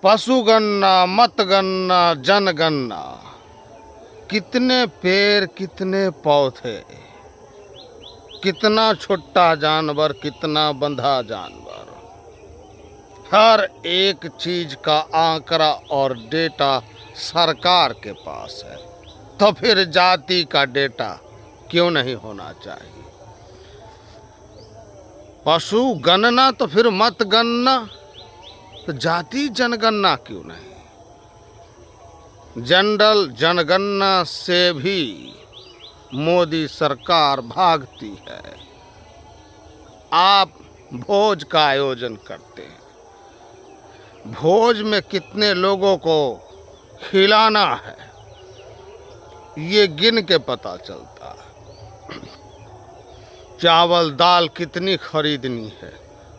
पशुगणना, मतगणना, जनगणना, कितने पेड़, कितने पौधे, कितना छोटा जानवर, कितना बंधा जानवर, हर एक चीज का आंकड़ा और डेटा सरकार के पास है। तो फिर जाति का डेटा क्यों नहीं होना चाहिए? पशु गणना तो फिर मतगणना, तो जाति जनगणना क्यों नहीं? जनरल जनगणना से भी मोदी सरकार भागती है। आप भोज का आयोजन करते हैं, भोज में कितने लोगों को खिलाना है ये गिन के पता चलता है। चावल दाल कितनी खरीदनी है,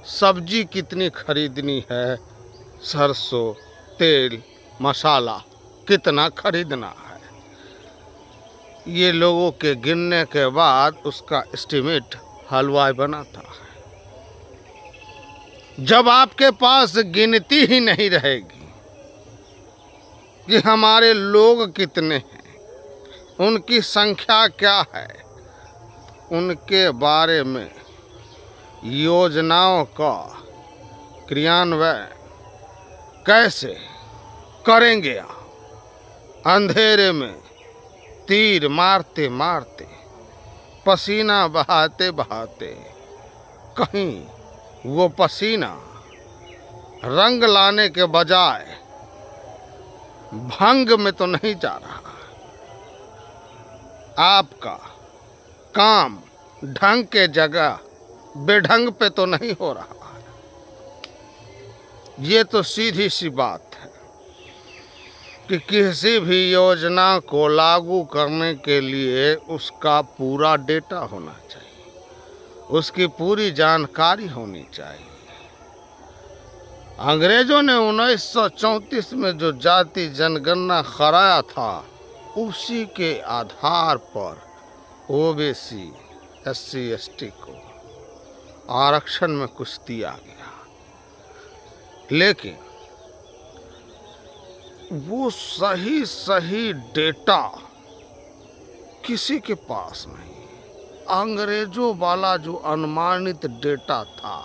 सब्जी कितनी खरीदनी है, सरसों तेल मसाला कितना खरीदना है, ये लोगों के गिनने के बाद उसका एस्टीमेट हलवाई बनाता है। जब आपके पास गिनती ही नहीं रहेगी कि हमारे लोग कितने हैं, उनकी संख्या क्या है, उनके बारे में योजनाओं का क्रियान्वयन कैसे करेंगे आप? अंधेरे में तीर मारते मारते, पसीना बहाते बहाते, कहीं वो पसीना रंग लाने के बजाय भंग में तो नहीं जा रहा। आपका काम ढंग के जगह बेढंग पे तो नहीं हो रहा। ये तो सीधी सी बात है कि किसी भी योजना को लागू करने के लिए उसका पूरा डेटा होना चाहिए, उसकी पूरी जानकारी होनी चाहिए। अंग्रेजों ने 1934 में जो जाति जनगणना कराया था, उसी के आधार पर ओबीसी SC ST को आरक्षण में कुछ दिया गया, लेकिन वो सही डेटा किसी के पास नहीं। अंग्रेजों वाला जो अनुमानित डेटा था,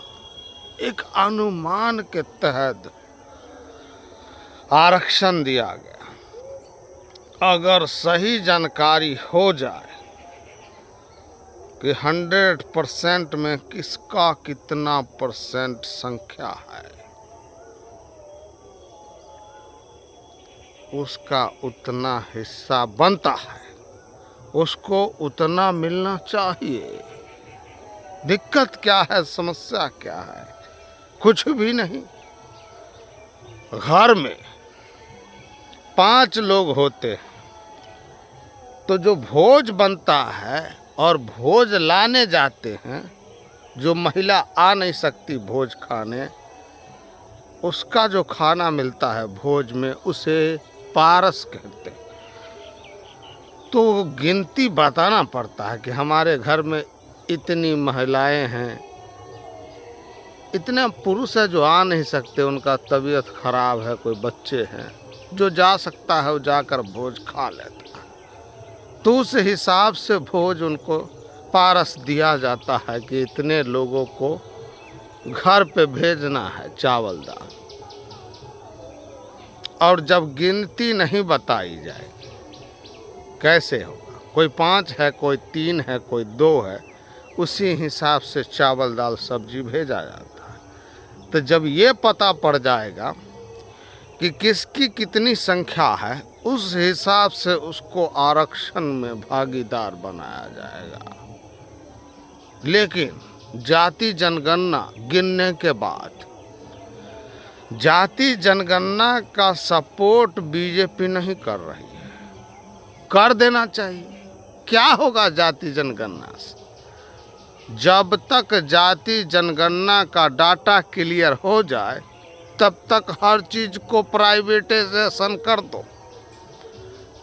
एक अनुमान के तहत आरक्षण दिया गया। अगर सही जानकारी हो जाए कि 100% में किसका कितना % संख्या है, उसका उतना हिस्सा बनता है, उसको उतना मिलना चाहिए। दिक्कत क्या है, समस्या क्या है? कुछ भी नहीं। घर में 5 लोग होते हैं तो जो भोज बनता है और भोज लाने जाते हैं, जो महिला आ नहीं सकती भोज खाने, उसका जो खाना मिलता है भोज में, उसे पारस कहते हैं। तो गिनती बताना पड़ता है कि हमारे घर में इतनी महिलाएं हैं, इतने पुरुष है जो आ नहीं सकते, उनका तबीयत खराब है, कोई बच्चे हैं, जो जा सकता है वो जाकर भोज खा लेता है। तो उस हिसाब से भोज उनको पारस दिया जाता है कि इतने लोगों को घर पे भेजना है चावल दाल। और जब गिनती नहीं बताई जाएगी कैसे होगा? कोई 5 है, कोई 3 है, कोई 2 है, उसी हिसाब से चावल दाल सब्जी भेजा जाता है। तो जब ये पता पड़ जाएगा कि किसकी कितनी संख्या है, उस हिसाब से उसको आरक्षण में भागीदार बनाया जाएगा। लेकिन जाति जनगणना गिनने के बाद जाति जनगणना का सपोर्ट बीजेपी नहीं कर रही है, कर देना चाहिए। क्या होगा जाति जनगणना से? जब तक जाति जनगणना का डाटा क्लियर हो जाए, तब तक हर चीज को प्राइवेटाइजेशन कर दो।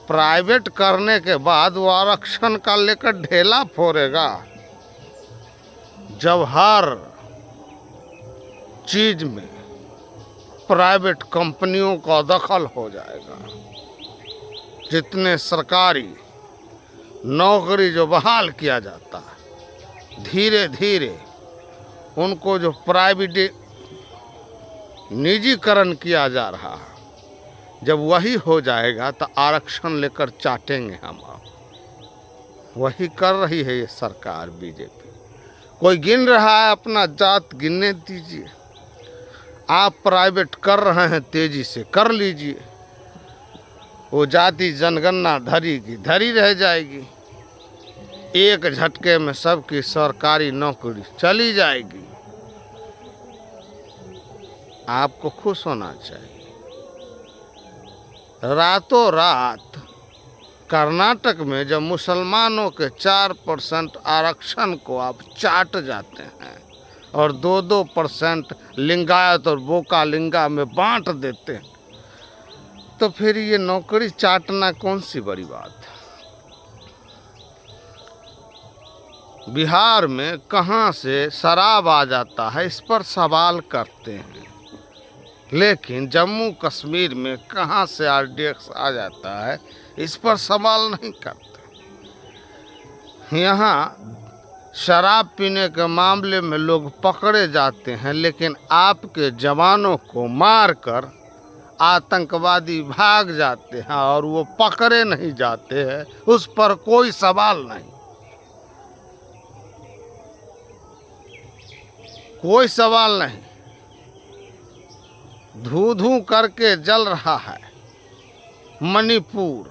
प्राइवेट करने के बाद वो आरक्षण का लेकर ढेला फोड़ेगा। जब हर चीज में प्राइवेट कंपनियों का दखल हो जाएगा। जितने सरकारी नौकरी जो बहाल किया जाता है, धीरे धीरे उनको जो प्राइवेट निजीकरण किया जा रहा है, जब वही हो जाएगा तो आरक्षण लेकर चाटेंगे हम आप। वही कर रही है ये सरकार बीजेपी। कोई गिन रहा है, अपना जात गिनने दीजिए। आप प्राइवेट कर रहे हैं, तेजी से कर लीजिए। वो जाति जनगणना धरी की धरी रह जाएगी। एक झटके में सबकी सरकारी नौकरी चली जाएगी। आपको खुश होना चाहिए। रातों रात कर्नाटक में जब मुसलमानों के 4% आरक्षण को आप चाट जाते हैं और 2-2% लिंगायत और बोकालिंगा में बांट देते हैं, तो फिर ये नौकरी चाटना कौन सी बड़ी बात है। बिहार में कहाँ से शराब आ जाता है, इस पर सवाल करते हैं, लेकिन जम्मू कश्मीर में कहाँ से RDX आ जाता है, इस पर सवाल नहीं करते। यहाँ शराब पीने के मामले में लोग पकड़े जाते हैं, लेकिन आपके जवानों को मारकर आतंकवादी भाग जाते हैं और वो पकड़े नहीं जाते हैं, उस पर कोई सवाल नहीं। कोई सवाल नहीं। धू धू करके जल रहा है मणिपुर,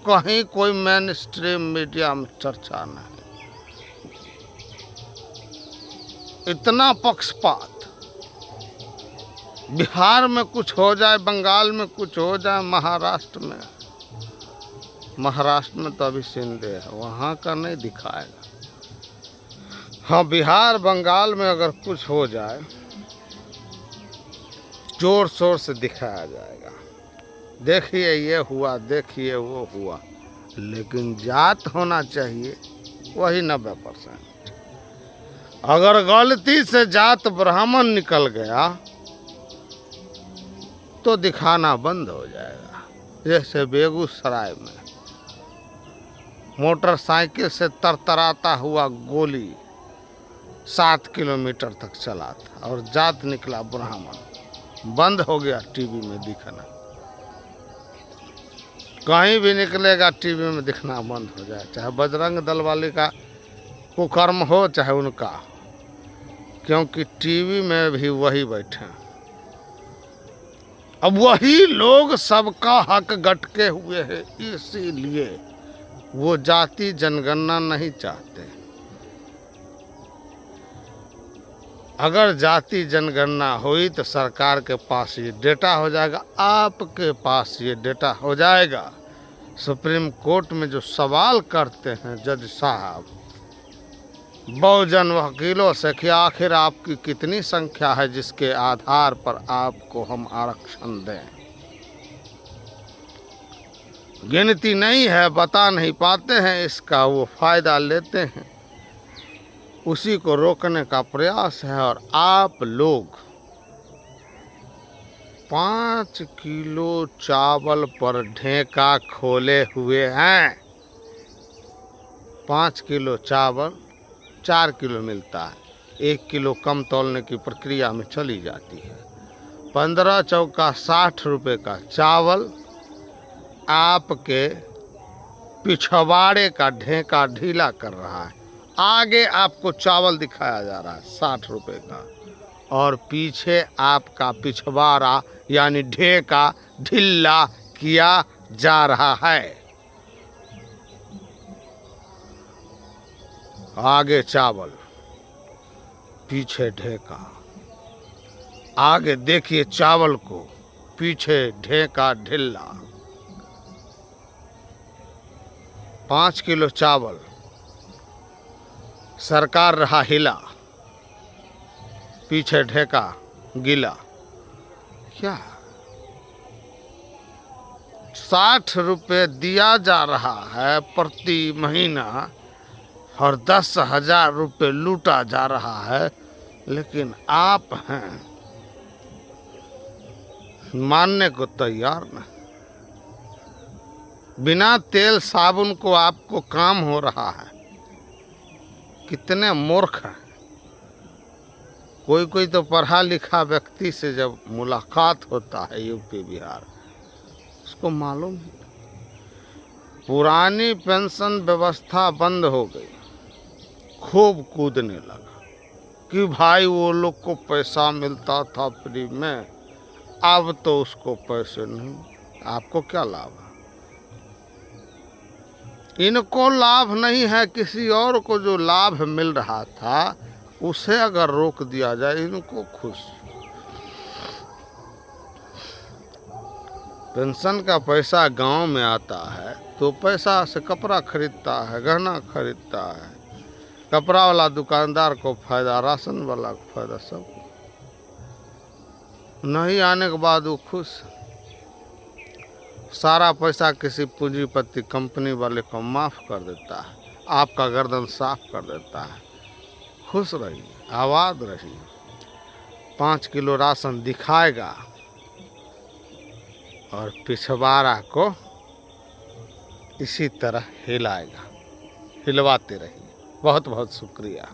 कहीं कोई मेन स्ट्रीम मीडिया में चर्चा नहीं। इतना पक्षपात। बिहार में कुछ हो जाए, बंगाल में कुछ हो जाए, महाराष्ट्र में तो अभी शिंदे है, वहाँ का नहीं दिखाएगा। हाँ, बिहार बंगाल में अगर कुछ हो जाए जोर शोर से दिखाया जाएगा, देखिए ये हुआ, देखिए वो हुआ। लेकिन जात होना चाहिए वही 90%। अगर गलती से जात ब्राह्मण निकल गया तो दिखाना बंद हो जाएगा। जैसे बेगूसराय में मोटरसाइकिल से तरतराता हुआ गोली 7 किलोमीटर तक चला था और जात निकला ब्राह्मण, बंद हो गया टीवी में दिखना। कहीं भी निकलेगा टीवी में दिखना बंद हो जाए, चाहे बजरंग दल वाले का कुकर्म हो चाहे उनका, क्योंकि टीवी में भी वही बैठे हैं। अब वही लोग सबका हक गटके हुए हैं, इसीलिए वो जाति जनगणना नहीं चाहते। अगर जाति जनगणना हुई तो सरकार के पास ये डेटा हो जाएगा, आपके पास ये डेटा हो जाएगा। सुप्रीम कोर्ट में जो सवाल करते हैं जज साहब बहुजन वकीलों से कि आखिर आपकी कितनी संख्या है जिसके आधार पर आपको हम आरक्षण दें, गिनती नहीं है, बता नहीं पाते हैं, इसका वो फायदा लेते हैं, उसी को रोकने का प्रयास है। और आप लोग 5 किलो चावल पर ढेका खोले हुए हैं। 5 किलो चावल 4 किलो मिलता है, 1 किलो कम तौलने की प्रक्रिया में चली जाती है। 15 चौका 60 रुपये का चावल आपके पिछवाड़े का ढेका ढीला कर रहा है। आगे आपको चावल दिखाया जा रहा है 60 रुपये का, और पीछे आपका पिछवाड़ा यानी ढेका ढीला किया जा रहा है। आगे चावल, पीछे ढेका। आगे देखिए चावल को, पीछे ढेका ढिल्ला। 5 किलो चावल सरकार रहा हिला, पीछे ढेका गीला। क्या 60 रुपये दिया जा रहा है प्रति महीना और 10,000 रुपये लूटा जा रहा है, लेकिन आप हैं मानने को तैयार नहीं। बिना तेल साबुन को आपको काम हो रहा है। कितने मूर्ख हैं। कोई कोई तो पढ़ा लिखा व्यक्ति से जब मुलाकात होता है यूपी बिहार, उसको मालूम है। पुरानी पेंशन व्यवस्था बंद हो गई, खूब कूदने लगा कि भाई वो लोग को पैसा मिलता था फ्री में, अब तो उसको पैसे नहीं। आपको क्या लाभ है? इनको लाभ नहीं है। किसी और को जो लाभ मिल रहा था उसे अगर रोक दिया जाए, इनको खुश। पेंशन का पैसा गांव में आता है तो पैसा से कपड़ा खरीदता है, गहना खरीदता है। कपड़ा वाला दुकानदार को फायदा, राशन वाला को फायदा, सब। नहीं आने के बाद वो खुश। सारा पैसा किसी पूंजीपति कंपनी वाले को माफ कर देता है, आपका गर्दन साफ कर देता है। खुश रहिए, आबाद रहिए। 5 किलो राशन दिखाएगा और पिछवाड़ा को इसी तरह हिलाएगा। हिलवाते रहिए। बहुत बहुत शुक्रिया।